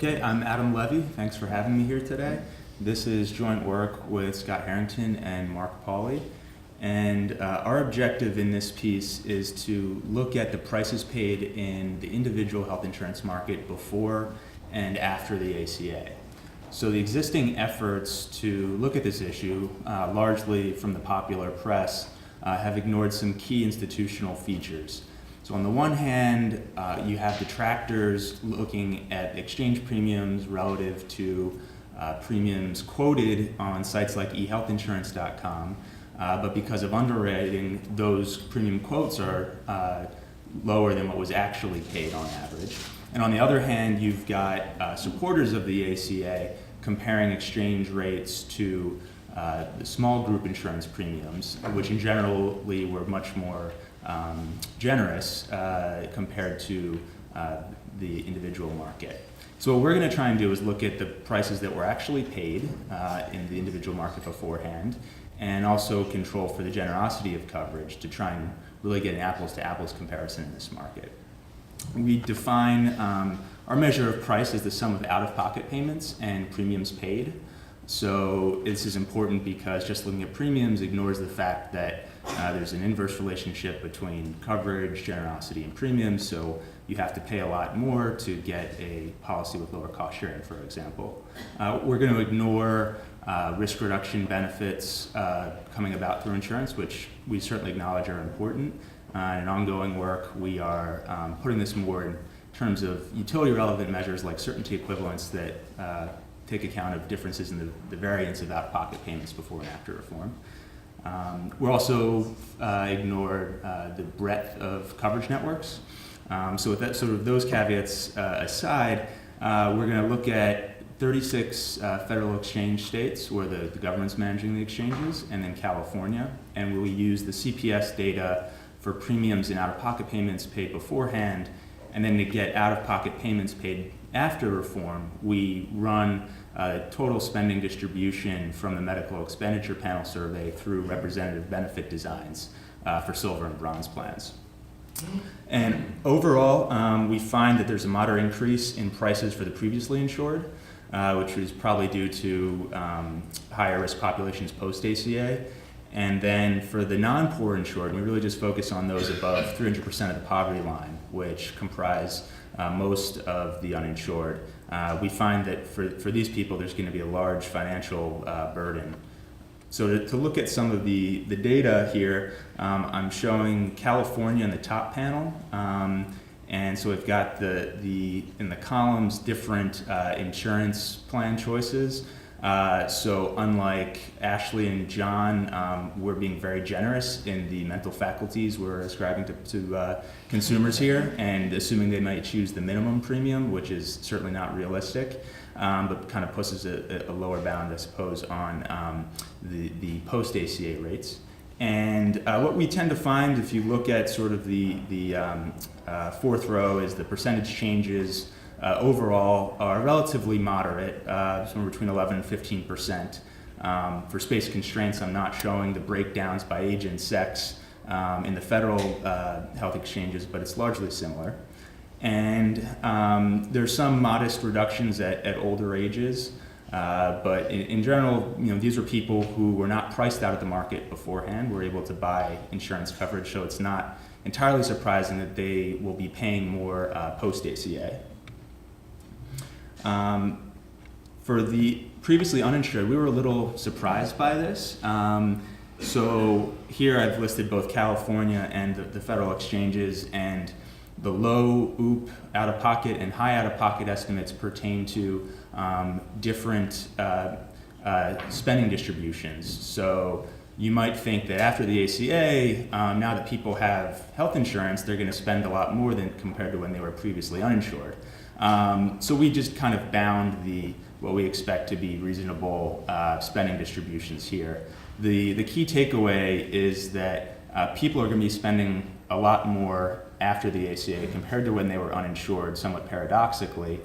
Okay, I'm Adam Levy. Thanks for having me here today. This is joint work with Scott Harrington and Mark Pauly. And our objective in this piece is to look at the prices paid in the individual health insurance market before and after the ACA. So the existing efforts to look at this issue, largely from the popular press, have ignored some key institutional features. So on the one hand, you have detractors looking at exchange premiums relative to premiums quoted on sites like ehealthinsurance.com, but because of underwriting, those premium quotes are lower than what was actually paid on average. And on the other hand, you've got supporters of the ACA comparing exchange rates to the small group insurance premiums, which in generally were much more generous compared to the individual market. So what we're going to try and do is look at the prices that were actually paid in the individual market beforehand, and also control for the generosity of coverage to try and really get an apples to apples comparison in this market. We define our measure of price as the sum of out-of-pocket payments and premiums paid. So this is important because just looking at premiums ignores the fact that there's an inverse relationship between coverage, generosity, and premiums. So you have to pay a lot more to get a policy with lower cost sharing, for example. We're going to ignore risk reduction benefits coming about through insurance, which we certainly acknowledge are important. In ongoing work, we are putting this more in terms of utility relevant measures like certainty equivalence that take account of differences in the variance of out-of-pocket payments before and after reform. We're also ignore the breadth of coverage networks. So with that, sort of those caveats aside, we're going to look at 36 federal exchange states where the government's managing the exchanges, and then California. And we use the CPS data for premiums and out-of-pocket payments paid beforehand, and then to get out-of-pocket payments paid after reform, we run total spending distribution from the Medical Expenditure Panel survey through representative benefit designs for silver and bronze plans. And overall, we find that there's a moderate increase in prices for the previously insured, which was probably due to higher risk populations post-ACA. And then for the non-poor insured, we really just focus on those above 300% of the poverty line, which comprise most of the uninsured. We find that for these people, there's going to be a large financial burden. So to look at some of the data here, I'm showing California in the top panel. And so we've got in the columns different insurance plan choices. So unlike Ashley and John, we're being very generous in the mental faculties we're ascribing to consumers here, and assuming they might choose the minimum premium, which is certainly not realistic, but kind of pushes a lower bound, I suppose, on the post-ACA rates. And what we tend to find, if you look at sort of the fourth row, is the percentage changes overall are relatively moderate, somewhere between 11 and 15%. For space constraints, I'm not showing the breakdowns by age and sex in the federal health exchanges, but it's largely similar. And there's some modest reductions at older ages, but in general, these are people who were not priced out of the market beforehand, were able to buy insurance coverage, so it's not entirely surprising that they will be paying more post-ACA. For the previously uninsured, we were a little surprised by this. So here I've listed both California and the federal exchanges, and the low OOP out-of-pocket and high out-of-pocket estimates pertain to different spending distributions. So you might think that after the ACA, now that people have health insurance, they're going to spend a lot more than compared to when they were previously uninsured. So we just kind of bound what we expect to be reasonable spending distributions here. The key takeaway is that people are going to be spending a lot more after the ACA compared to when they were uninsured, somewhat paradoxically.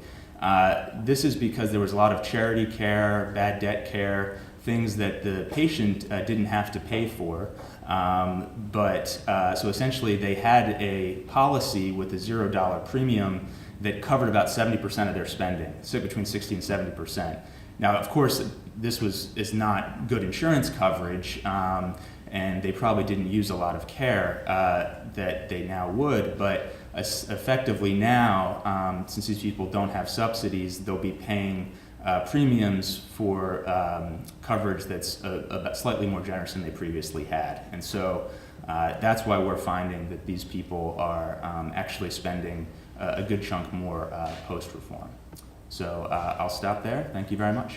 This is because there was a lot of charity care, bad debt care, things that the patient didn't have to pay for. So essentially they had a policy with a $0 premium that covered about 70% of their spending, so between 60 and 70%. Now, of course, this is not good insurance coverage, and they probably didn't use a lot of care that they now would, but effectively now, since these people don't have subsidies, they'll be paying premiums for coverage that's about slightly more generous than they previously had. And so that's why we're finding that these people are actually spending a good chunk more post-reform. So I'll stop there. Thank you very much.